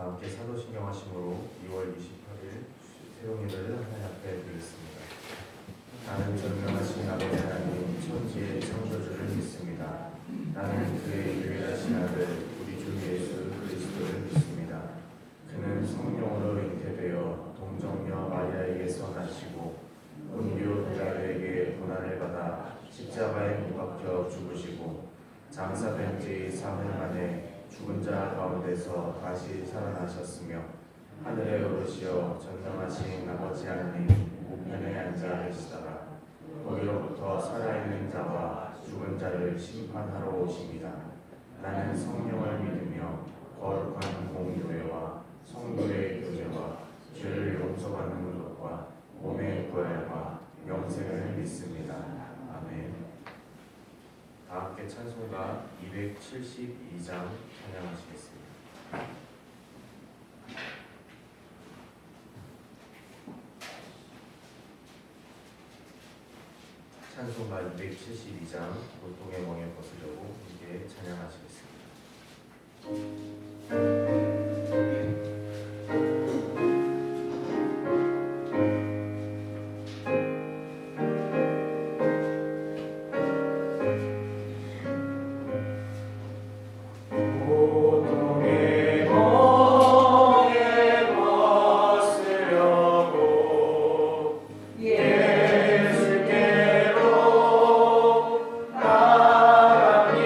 함께 사도신경 하심으로 2월 28일 새로미를 하나님 앞에 드리겠습니다. 나는 전능하신 아버지 하나님 천지의 창조주를 믿습니다. 나는 그의 유일하신 아들 우리 주 예수 그리스도를 믿습니다. 그는 성령으로 잉태되어 동정녀 마리아에게서 나시고 본디오 빌라도에게 고난을 받아 십자가에 못 박혀 죽으시고 장사된 지 3일 만에 죽은 자 가운데서 다시 살아나셨으며 하늘에 오르시어 전능하신 아버지 하나님 우편에 앉아 계시다가 거기로부터 살아있는 자와 죽은 자를 심판하러 오십니다. 나는 성령을 믿으며 거룩한 공교회와 성도의 교제와 죄를 용서받는 것과 몸의 부활과 영생을 믿습니다. 아멘. 다 함께 찬송가 272장 찬양하시겠습니다. 찬송가 272장 고통의 멍에 벗으려고 함께 찬양하시겠습니다. 예수께로 나아가니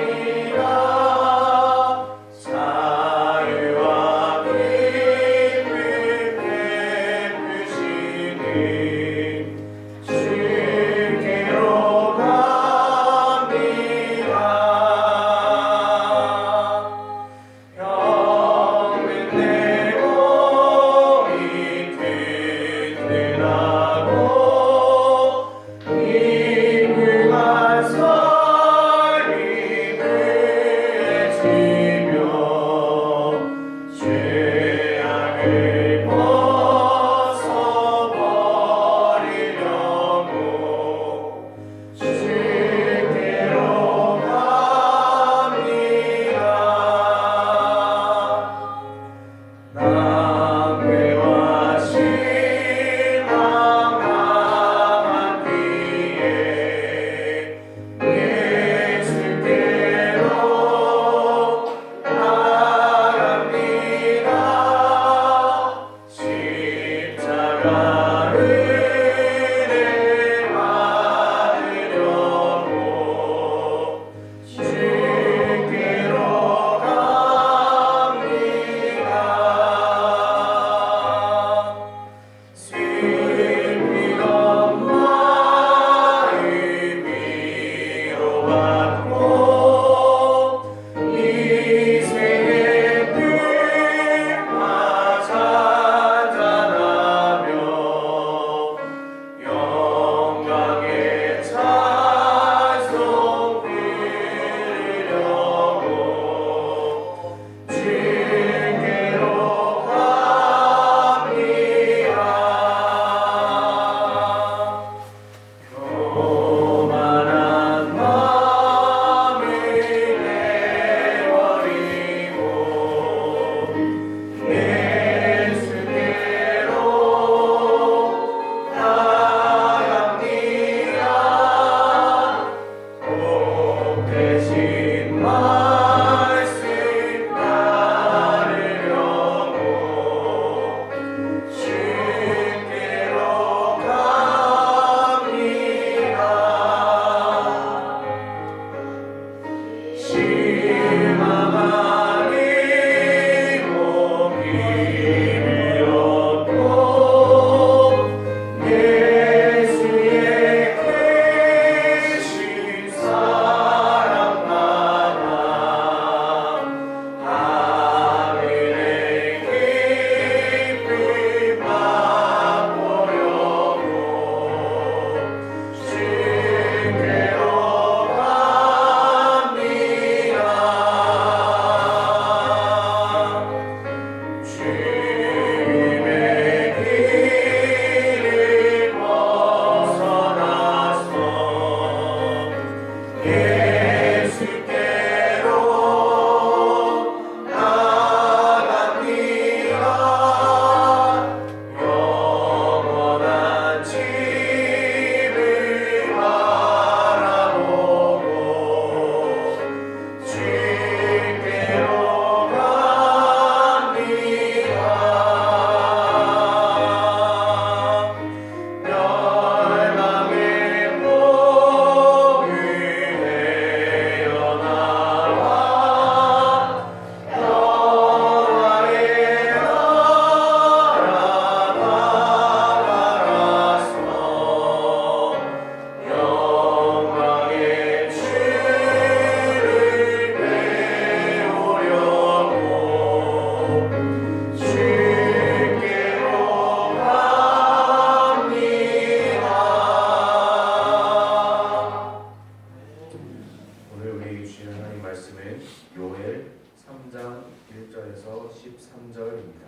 하나님 말씀은 요엘 3장 1절에서 13절입니다.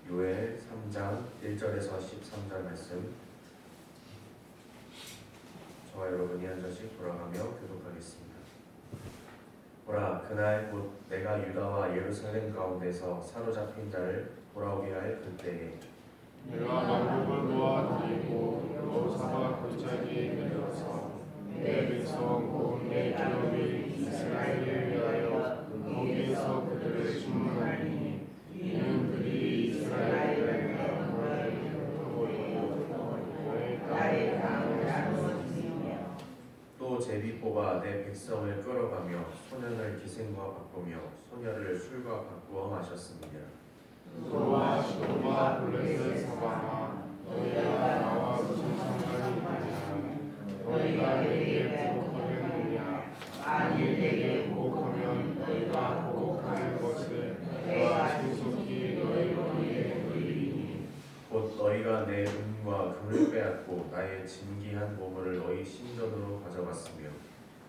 요엘 3장 1절에서 13절 말씀, 저와 여러분이 한 절씩 돌아가며 교독하겠습니다. 보라, 그날 곧 내가 유다와 예루살렘 가운데서 사로잡힌 자를 돌아오게 할 그때에 내가 만국을 모아드리고 여호사밧 골짜기에 내려서 내 백성 곧 내 기업인 이스라엘을 위하여 거기에서 그들을 심문하리니 이는 그들이 이스라엘을 나의 땅을 나누었으며 또 제비 뽑아 내 백성을 끌어가며 소년을 기생과 바꾸며 소녀를 술과 바꾸어 마셨습니다. 너와 시도와 블레셋 사바나 너희가 나와 무슨 상관이 있느냐 너희가 내게 보복하겠느냐 만일 내게 보복하면 너희가 보복하는 것을 내가 신속히 너희에게 돌리리니 곧 너희가 내 은과 금을 빼앗고 나의 진귀한 보물을 너희 신전으로 가져갔으며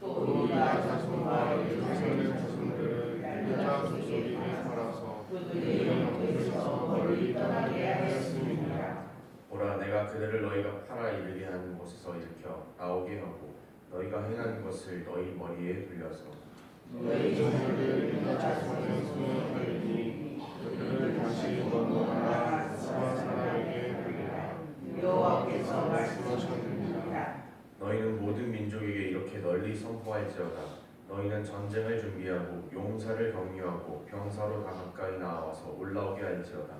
또 유다 자손과 예루살렘 자손들을 유다 족속에게 팔아서 그들의 영토에서 멀리 떠나게 하였음이니라. 보라, 내가 그들을 너희가 팔아 이르게 하는 곳에서 일으켜 나오게 하고 너희가 행한 것을 너희 머리에 돌려서 너희 자녀를 유다 자손에 소유하리니 그들을 다시 건너가라 스마 사람에게 돌리라. 여호와께서 말씀하셨느니라. 너희는 모든 민족에게 이렇게 널리 선포할지어다. 너희는 전쟁을 준비하고 용사를 격려하고 병사로 다 가까이 나와서 올라오게 할지어다.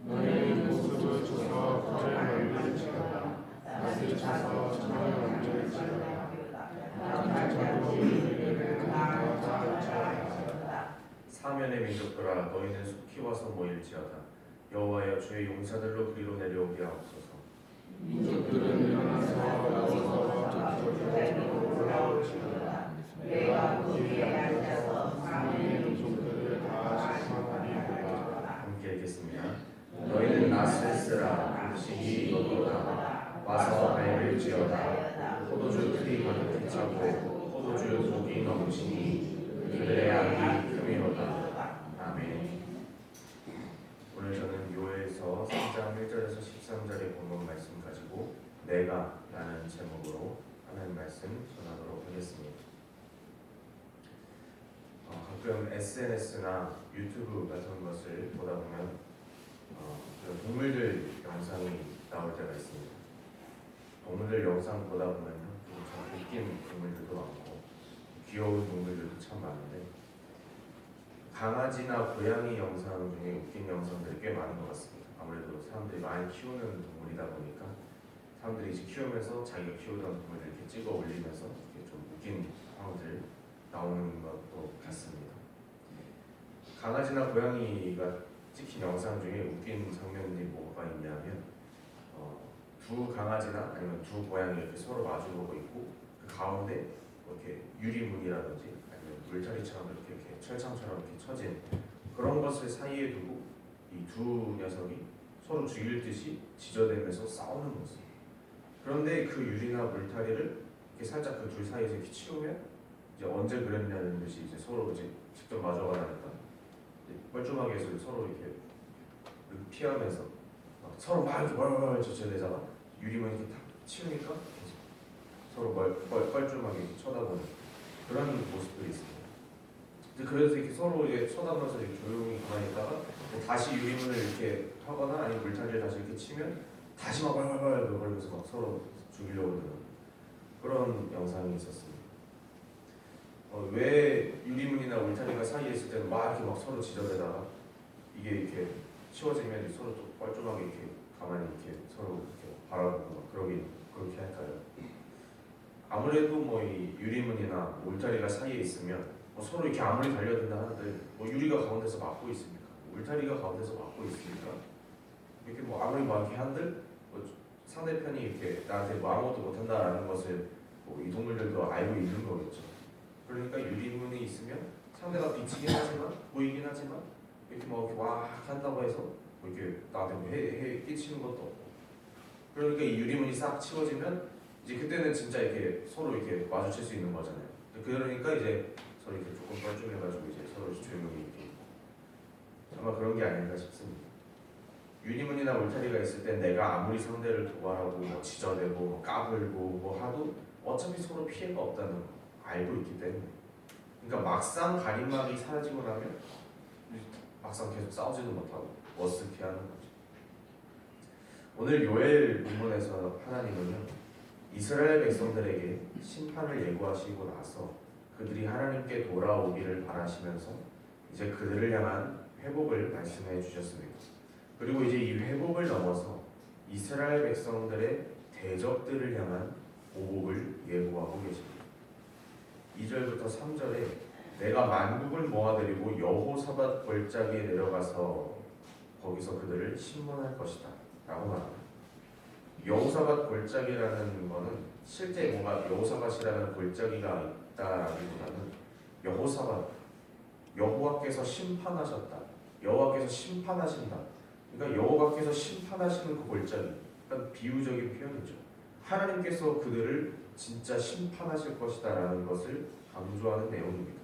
너희는 모습을 쳐서 불을 만들지어다. 낯을 쳐서 천을 만들지어다. 각각 자기 이르는 나아가 할지어다. 사면의 민족들아, 너희는 속히 와서 모일지어다. 여호와여, 주의 용사들로 그리로 내려오게 하옵소서. 민족들은 일어나서 여호사밧 저주로 올라올지어다. 내가 거기에 앉아서 사면의 민족들을 다 심판하리로다. 함께 읽겠습니다. 너희는 낯을 쓰라. 음식이 이것도다. 와서 밟을지어다. 포도주 틀이 가득히 차고 포도주 독이 넘치니 그들의 악이 크미로다. 아멘. 오늘 저는 요엘서 3장 1절에서 13절의 본문 말씀 가지고 내가 라는 제목으로 하나님 말씀 전하도록 하겠습니다. 가끔 SNS나 유튜브 같은 것을 보다 보면 동물들 영상이 나올 때가 있습니다. 동물들 영상 보다 보면요, 참 웃긴 동물들도 많고 귀여운 동물들도 참 많은데 강아지나 고양이 영상 중에 웃긴 영상들이 꽤 많은 것 같습니다. 아무래도 사람들이 많이 키우는 동물이다 보니까 사람들이 이제 키우면서 자기가 키우던 동물들 이렇게 찍어 올리면서 이렇게 좀 웃긴 상황들 나오는 것도 같습니다. 강아지나 고양이가 찍힌 영상 중에 웃긴 장면이 뭐가 있냐면 두 강아지나 아니면 두 고양이 이렇게 서로 마주보고 있고 그 가운데 이렇게 유리문이라든지 아니면 물자리처럼 이렇게 철창처럼 이렇게 쳐진 그런 것을 사이에 두고 이 두 녀석이 서로 죽일 듯이 지저대면서 싸우는 모습. 그런데 그 유리나 물타리를 이렇게 살짝 그 둘 사이에서 이렇게 치우면 이제 언제 그랬냐는 듯이 이제 서로 이제 직접 마주가니까 뻘쭘하게 해서 서로 이렇게 피하면서 서로 막 이렇게 멀멀 젖혀내잖아. 유리문 이렇게 탁 치우니까 서로 뻘쭘하게 이렇게 쳐다보는 그런 모습들이 있습니다. 그래서 이렇게 서로 이제 쳐다보면서 이렇게 조용히 가만히 있다가 다시 유리문을 이렇게 하거나 아니면 물타리를 다시 이렇게 치면 다시 막 벌벌벌 거리면서 막 서로 죽이려고 드는 그런 영상이 있었습니다. 왜 유리문이나 울타리가 사이에 있을 때는 막 이렇게 막 서로 지저대다가 이게 이렇게 치워지면 서로 좀 뻘쭘하게 이렇게 가만히 이렇게 서로 이렇게 바라보고 막 그렇게 할까요? 아무래도 뭐 이 유리문이나 울타리가 사이에 있으면 서로 이렇게 아무리 달려든다 하는데 뭐 유리가 가운데서 막고 있습니까? 울타리가 가운데서 막고 있으니까 이렇게 뭐 아무리 막 이렇게 한들 뭐 상대편이 이렇게 나한테 뭐 아무것도 못한다라는 것을 뭐 이 동물들도 알고 있는 거겠죠. 그러니까 유리문이 있으면 상대가 비치긴 하지만 보이긴 하지만 이렇게 막 이렇게 와 한다고 해서 뭐 이렇게 나한테 뭐 해 끼치는 것도 없고. 그러니까 이 유리문이 싹 치워지면 이제 그때는 진짜 이렇게 서로 이렇게 마주칠 수 있는 거잖아요. 그러니까 이제 서로 이렇게 조금 뻘쭘해가지고 이제 서로 조용히 이렇게 아마 그런 게 아닌가 싶습니다. 유리문이나 울타리가 있을 때 내가 아무리 상대를 도발하고 뭐 지저대고 뭐 까불고 뭐 하도 어차피 서로 피해가 없다는 거 알고 있기 때문에. 그러니까 막상 가림막이 사라지고 나면 막상 계속 싸우지도 못하고 머쓱해하는 거죠. 오늘 요엘 본문에서 하나님은요 이스라엘 백성들에게 심판을 예고하시고 나서 그들이 하나님께 돌아오기를 바라시면서 이제 그들을 향한 회복을 말씀해 주셨습니다. 그리고 이제 이 회복을 넘어서 이스라엘 백성들의 대적들을 향한 보복을 예고하고 계십니다. 2절부터 3절에 내가 만국을 모아들이고 여호사밧 골짜기에 내려가서 거기서 그들을 심문할 것이다 라고 말합니다. 여호사밧 골짜기라는 거는 실제 뭔가 여호사밧이라는 골짜기가 있다라기보다는 여호사밧 여호와께서 심판하셨다, 여호와께서 심판하신다, 그러니까 여호와께서 심판하시는 그 골짜기, 그러니까 비유적인 표현이죠. 하나님께서 그들을 진짜 심판하실 것이다라는 것을 강조하는 내용입니다.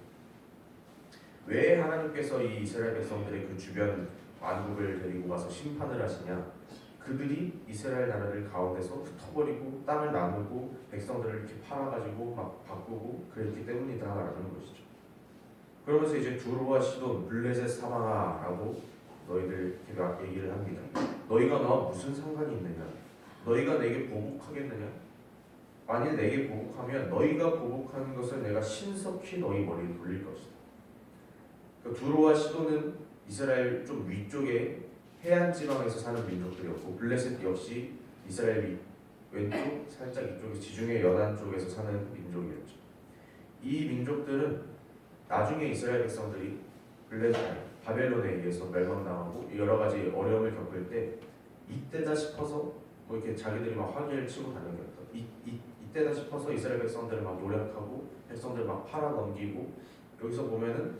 왜 하나님께서 이 이스라엘 백성들의 그 주변 만국을 데리고 가서 심판을 하시냐? 그들이 이스라엘 나라를 가운데서 흩어버리고 땅을 나누고 백성들을 이렇게 팔아가지고 막 바꾸고 그랬기 때문이다라는 것이죠. 그러면서 이제 두로와 시돈, 블레셋 사망하라고 너희들 이렇게 얘기를 합니다. 너희가 나와 무슨 상관이 있느냐? 너희가 내게 보복하겠느냐? 만일 내게 보복하면 너희가 보복하는 것을 내가 신속히 너희 머리를 돌릴 것이다. 그러니까 두로와 시돈은 이스라엘 좀 위쪽에 해안 지방에서 사는 민족들이었고 블레셋 역시 이스라엘 왼쪽 살짝 이쪽에 지중해 연안 쪽에서 사는 민족이었죠. 이 민족들은 나중에 이스라엘 백성들이 바벨론에 의해서 멸망당하고 여러 가지 어려움을 겪을 때 이때다 싶어서 뭐 이렇게 자기들이 막 화기를 치고 다니는 게 없다. 이때다 싶어서 이스라엘 백성들을 막 노력하고 백성들 막 팔아 넘기고 여기서 보면은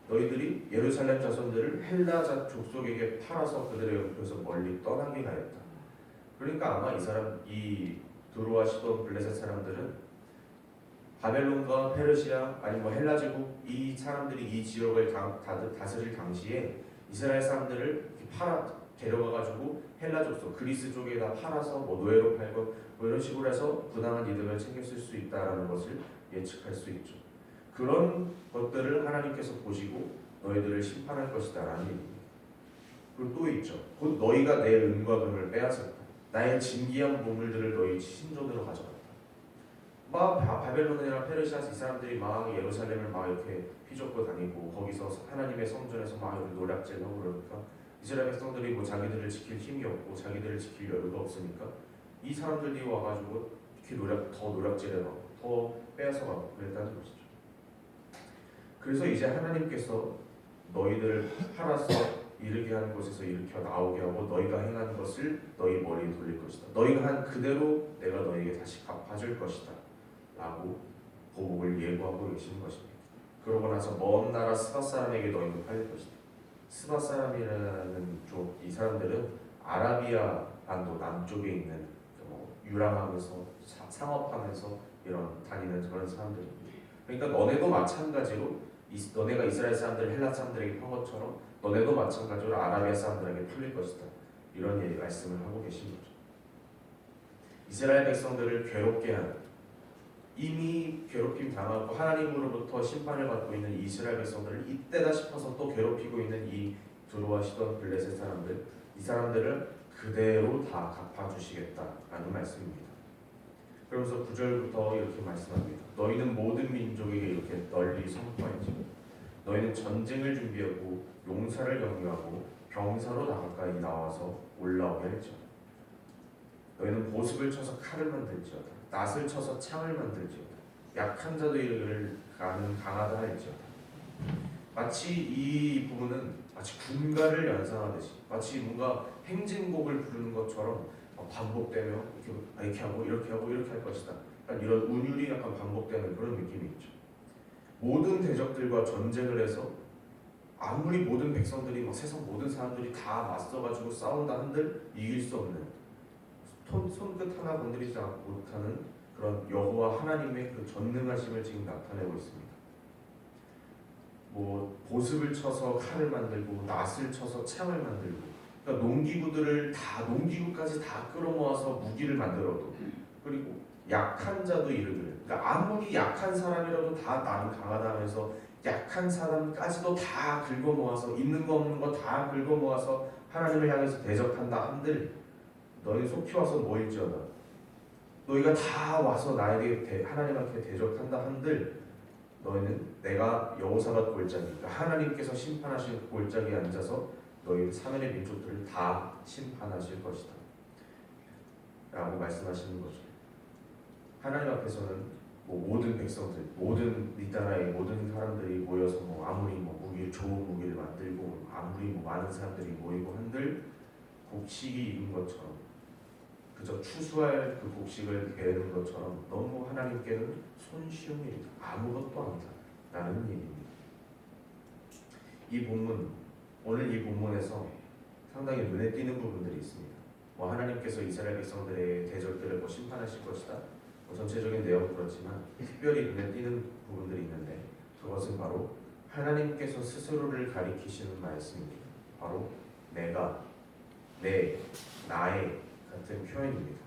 너희들이 예루살렘 자손들을 헬라 족속에게 팔아서 그들의 옆에서 멀리 떠나게 하였다. 그러니까 아마 이 두로와 시돈 블레셋 사람들은 바벨론과 페르시아 아니면 뭐 헬라 제국 이 사람들이 이 지역을 다스릴 당시에 이스라엘 사람들을 데려가가지고 헬라 족속 그리스 쪽에다 팔아서 뭐 노예로 팔고 뭐 이런 식으로 해서 부당한 이득을 챙겼을 수 있다라는 것을 예측할 수 있죠. 그런 것들을 하나님께서 보시고 너희들을 심판할 것이다 라는 얘기입니다. 그리고 또 있죠. 곧 너희가 내 은과 금을 빼앗았다. 나의 진귀한 보물들을 너희 신전으로 가져갔다. 막 바벨론이나 페르시아에서 이 사람들이 막 예루살렘을 막 이렇게 휘젓고 다니고 거기서 하나님의 성전에서 막 이렇게 노략질하고 그러니까 이스라엘 백성들이 뭐 자기들을 지킬 힘이 없고 자기들을 지킬 여유가 없으니까 이 사람들이 와가지고 이렇게 더 노략질해가고 더 빼앗아가고 그랬다는 것이죠. 그래서 이제 하나님께서 너희들을 팔아서 이르게 하는 곳에서 일으켜 나오게 하고 너희가 행하는 것을 너희 머리에 돌릴 것이다. 너희가 한 그대로 내가 너희에게 다시 갚아줄 것이다 라고 보복을 예고하고 계시는 것입니다. 그러고 나서 먼 나라 스밧 사람에게 너희는 팔릴 것이다. 스밧 사람이라는 쪽 이 사람들은 아라비아 반도 남쪽에 있는 뭐 유랑하면서 상업하면서 이런 다니는 그런 사람들입니다. 그러니까 너네도 마찬가지로 너네가 이스라엘 사람들 헬라 사람들에게 판 것처럼 너네도 마찬가지로 아라비아 사람들에게 팔릴 것이다. 이런 말씀을 하고 계신 거죠. 이스라엘 백성들을 괴롭게 한 이미 괴롭힘 당하고 하나님으로부터 심판을 받고 있는 이스라엘 백성들을 이때다 싶어서 또 괴롭히고 있는 이 두로와 시돈 블레셋 사람들 이 사람들을 그대로 다 갚아주시겠다라는 말씀입니다. 그러면서 9절부터 이렇게 말씀합니다. 너희는 모든 민족에게 이렇게 널리 선포할지어다. 너희는 전쟁을 준비하고 용사를 격려하고 병사로 다 가까이 나와서 올라오게 할지어다. 너희는 보습을 쳐서 칼을 만들지어다. 낫을 쳐서 창을 만들지어다. 약한 자도 이르기를 나는 강하다 할지어다. 마치 이 부분은 마치 군가를 연상하듯이 마치 뭔가 행진곡을 부르는 것처럼 반복되며 이렇게 하고 이렇게 하고 이렇게 할 것이다. 약간 이런 운율이 약간 반복되는 그런 느낌이 있죠. 모든 대적들과 전쟁을 해서 아무리 모든 백성들이 막 세상 모든 사람들이 다 맞서가지고 싸운다 한들 이길 수 없는 손끝 하나 건드리지 못하는 그런 여호와 하나님의 그 전능하심을 지금 나타내고 있습니다. 뭐 보습을 쳐서 칼을 만들고 낫을 쳐서 창을 만들고, 그러니까 농기구까지 다 끌어모아서 무기를 만들어도, 그리고 약한 자도 이르기를, 그러니까 아무리 약한 사람이라도 다 나는 강하다 하면서 약한 사람까지도 다 긁어모아서 있는 거 없는 거 다 긁어모아서 하나님을 향해서 대적한다 한들 너희 속히 와서 모일지어다. 너희가 다 와서 나에게 하나님한테 대적한다 한들 너희는 내가 여호사밧 골짜기, 그러니까 하나님께서 심판하실 골짜기에 앉아서 너희 사면의 민족들을 다 심판하실 것이다 라고 말씀하시는 거죠. 하나님 앞에서는 뭐 모든 백성들, 모든 이 나라의 모든 사람들이 모여서 뭐 아무리 뭐 좋은 무기를 만들고 아무리 뭐 많은 사람들이 모이고 한들 곡식이 익은 것처럼, 그저 추수할 그 곡식을 베는 것처럼 너무 하나님께는 손쉬운 일이다, 아무것도 아니다 라는 얘기입니다. 이 본문, 오늘 이 본문에서 상당히 눈에 띄는 부분들이 있습니다. 뭐 하나님께서 이스라엘 백성들의 대적들을 뭐 심판하실 것이다, 뭐 전체적인 내용은 그렇지만 특별히 눈에 띄는 부분들이 있는데, 그것은 바로 하나님께서 스스로를 가리키시는 말씀입니다. 바로 내가, 내, 나의 같은 표현입니다.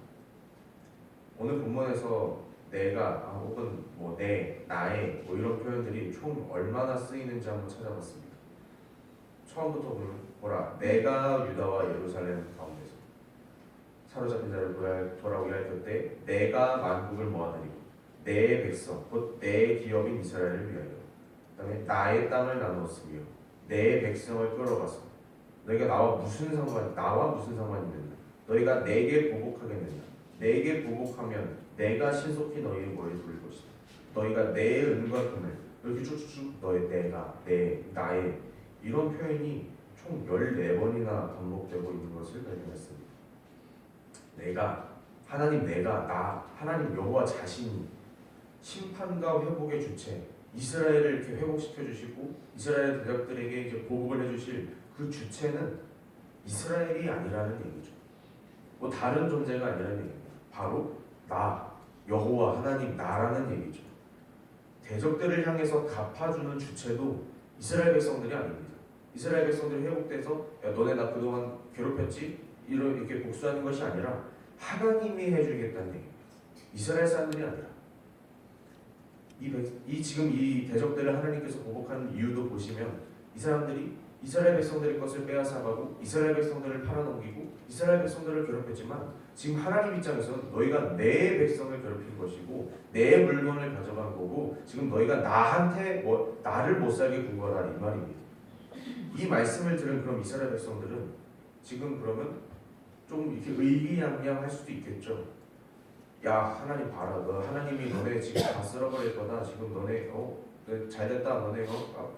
오늘 본문에서 내가 혹은 뭐 내, 나의 뭐 이런 표현들이 총 얼마나 쓰이는지 한번 찾아봤습니다. 처음부터 보라, 내가 유다와 예루살렘 가운데서 사로잡힌 자를 돌아오게 할 그때 내가 만국을 모아드리고 내 백성 곧 내 기업인 이스라엘을 위하여, 그 다음에 나의 땅을 나누었으며 내 백성을 끌어가서 너희가 나와 무슨 상관이 있는가? 너희가 내게 보복하겠느냐? 내게 보복하면 내가 신속히 너희의 머리를 돌릴 것이다. 너희가 내 은과 금을, 이렇게 쭉쭉쭉 너의 내가, 내, 나의 이런 표현이 총 14번이나 반복되고 있는 것을 발견했습니다. 내가, 하나님 내가, 나, 하나님 여호와 자신이 심판과 회복의 주체, 이스라엘을 이렇게 회복시켜 주시고 이스라엘 대적들에게 이제 보복을 해주실 그 주체는 이스라엘이 아니라는 얘기죠. 뭐 다른 존재가 아니라는 얘기입니다. 바로 나, 여호와 하나님 나라는 얘기죠. 대적들을 향해서 갚아주는 주체도 이스라엘 백성들이 아닙니다. 이스라엘 백성들이 회복돼서 야 너네 나 그동안 괴롭혔지? 이렇게 복수하는 것이 아니라 하나님이 해주겠다는 얘기입니다. 이스라엘 사람들이 아니라. 지금 이 대적들을 하나님께서 보복하는 이유도 보시면 이 사람들이 이스라엘 백성들의 것을 빼앗아가고 이스라엘 백성들을 팔아넘기고 이스라엘 백성들을 괴롭혔지만 지금 하나님 입장에서는 너희가 내 백성을 괴롭힌 것이고 내 물건을 가져간 거고 지금 너희가 나한테 나를 못 살게 군 거라 이 말입니다. 이 말씀을 들은 그럼 이스라엘 백성들은 지금 그러면 좀 이렇게 의기양양할 수도 있겠죠. 야 하나님 봐라, 너 하나님이 너네 지금 다 쓸어버릴 거다. 지금 너네 잘됐다, 너네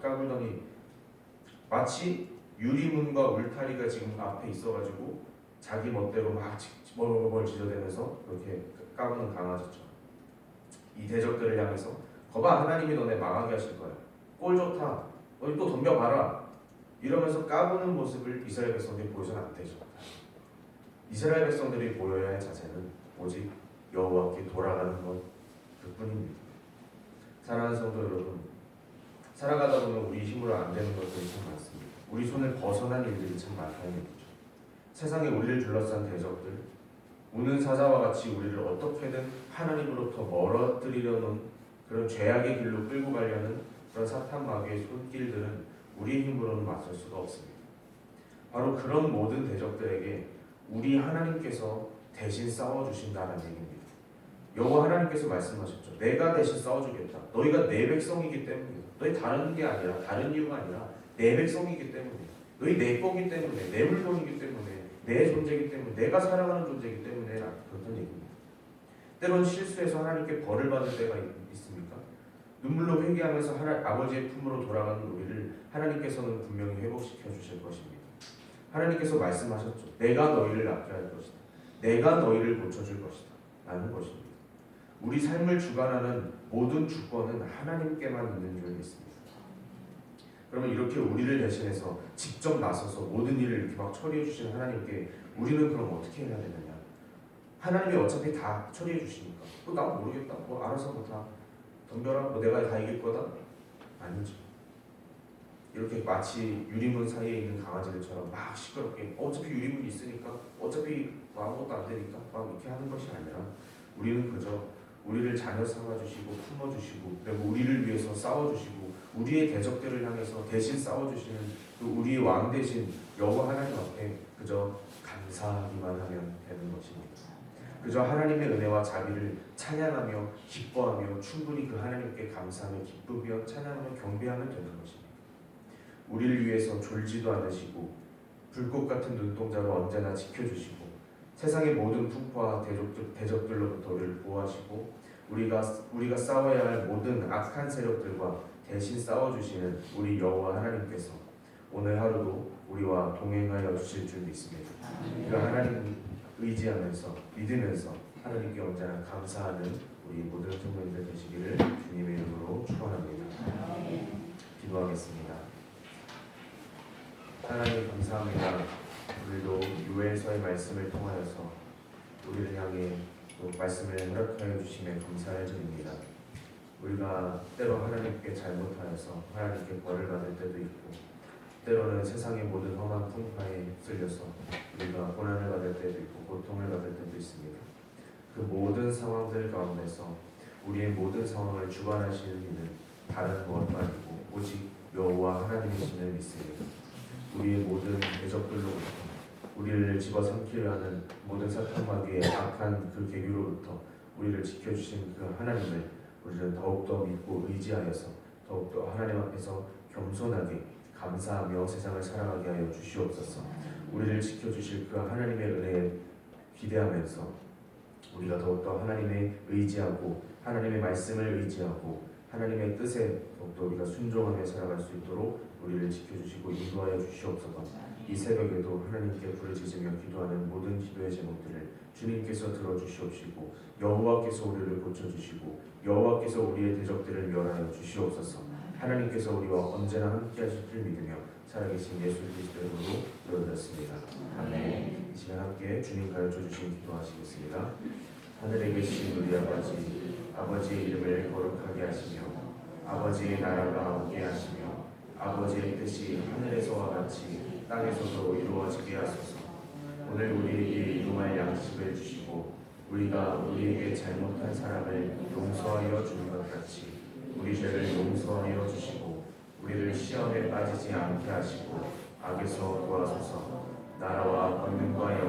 까불더니 마치 유리문과 울타리가 지금 앞에 있어가지고 자기 멋대로 막 뭘 지저대면서 그렇게 까부는 강아지처럼 이 대적들을 향해서 거봐 하나님이 너네 망하게 하실 거야. 꼴 좋다. 너희 또 덤벼봐라. 이러면서 까부는 모습을 이스라엘 백성들이 보여서는 안 되죠. 이스라엘 백성들이 보여야 할 자세는 오직 여호와께 돌아가는 것 그뿐입니다. 사랑하는 성도 여러분, 살아가다 보면 우리 힘으로 안 되는 것들이 참 많습니다. 우리 손을 벗어난 일들이 참 많다는 얘기죠. 세상에 우리를 둘러싼 대적들, 우는 사자와 같이 우리를 어떻게든 하나님으로부터 멀어뜨리려는 그런 죄악의 길로 끌고 가려는 그런 사탄 마귀의 손길들은 우리의 힘으로는 맞설 수가 없습니다. 바로 그런 모든 대적들에게 우리 하나님께서 대신 싸워주신다는 얘기입니다. 여호와 하나님께서 말씀하셨죠. 내가 대신 싸워주겠다. 너희가 내 백성이기 때문이다. 너희 다른 게 아니라, 다른 이유가 아니라 내 백성이기 때문에, 너희 내 거기 때문에, 내 물건이기 때문에, 내 존재이기 때문에, 내가 사랑하는 존재이기 때문에 그렇다는 얘기입니다. 때론 실수해서 하나님께 벌을 받을 때가 있습니까? 눈물로 회개하면서 아버지의 품으로 돌아가는 우리를 하나님께서는 분명히 회복시켜 주실 것입니다. 하나님께서 말씀하셨죠. 내가 너희를 낫게 할 것이다. 내가 너희를 고쳐줄 것이다. 라는 것입니다. 우리 삶을 주관하는 모든 주권은 하나님께만 있는 줄 믿습니다. 그러면 이렇게 우리를 대신해서 직접 나서서 모든 일을 이렇게 막 처리해 주시는 하나님께 우리는 그럼 어떻게 해야 되느냐? 하나님이 어차피 다 처리해 주시니까 나 모르겠다, 알아서 다 덤벼라, 내가 다 이길 거다? 아니죠. 이렇게 마치 유리문 사이에 있는 강아지들처럼 막 시끄럽게 어차피 유리문이 있으니까 어차피 아무것도 안 되니까 막 이렇게 하는 것이 아니라 우리는 그저 우리를 자녀 삼아주시고 품어주시고 그리고 우리를 위해서 싸워주시고 우리의 대적들을 향해서 대신 싸워주시는 그 우리의 왕 대신 여호와 하나님 앞에 그저 감사하기만 하면 되는 것입니다. 그저 하나님의 은혜와 자비를 찬양하며 기뻐하며 충분히 그 하나님께 감사하며 기쁘며 찬양하며 경배하면 되는 것입니다. 우리를 위해서 졸지도 않으시고 불꽃 같은 눈동자로 언제나 지켜주시고 세상의 모든 풍파와 대적들로부터 우리를 보호하시고 우리가 싸워야 할 모든 악한 세력들과 대신 싸워주시는 우리 여호와 하나님께서 오늘 하루도 우리와 동행하여 주실 줄 믿습니다. 그 하나님 의지하면서 믿으면서 하나님께 언제나 감사하는 우리 모든 성도님들 되시기를 주님의 이름으로 축원합니다. 기도하겠습니다. 하나님 감사합니다. 오늘도 요엘서의 말씀을 통하여서 우리를 향해 또 말씀을 허락하여 주시면 감사를 드립니다. 우리가 때로 하나님께 잘못하여서 하나님께 벌을 받을 때도 있고 때로는 세상의 모든 험한 풍파에 휩쓸려서 우리가 고난을 받을 때도 있고 고통을 받을 때도 있습니다. 그 모든 상황들 가운데서 우리의 모든 상황을 주관하시는 이는 다른 무엇도 아니고 오직 여호와 하나님이심을 믿습니다. 우리의 모든 대적들로부터 우리를 집어삼키려 하는 모든 사탄마귀의 악한 그 계교로부터 우리를 지켜주신 그 하나님을 우리는 더욱더 믿고 의지하여서 더욱더 하나님 앞에서 겸손하게 감사하며 세상을 살아가게 하여 주시옵소서. 우리를 지켜주실 그 하나님의 은혜에 기대하면서 우리가 더욱더 하나님의 의지하고 하나님의 말씀을 의지하고 하나님의 뜻에 더욱더 우리가 순종하며 살아갈 수 있도록 우리를 지켜주시고 인도하여 주시옵소서. 이 새벽에도 하나님께 부르짖으며 기도하는 모든 기도의 제목들을 주님께서 들어주시옵시고 여호와께서 우리를 고쳐주시고 여호와께서 우리의 대적들을 멸하여 주시옵소서. 하나님께서 우리와 언제나 함께하실 줄 믿으며 살아계신 예수 그리스도의 이름으로 기도드렸습니다. 아멘. 이 시간 함께 주님 가르쳐 주신 기도하시겠습니다. 하늘에 계신 우리 아버지의 이름을 거룩하게 하시며 아버지의 나라가 오게 하시며 아버지의 뜻이 하늘에서와 같이 땅에서도 이루어지게 하소서. 오늘 우리에게 일용할 양식을 주시고 우리가 우리에게 잘못한 사람을 용서하여 주는 것 같이 우리 죄를 용서하여 주시고 우리를 시험에 빠지지 않게 하시고 악에서 구하소서. 나라와 권능과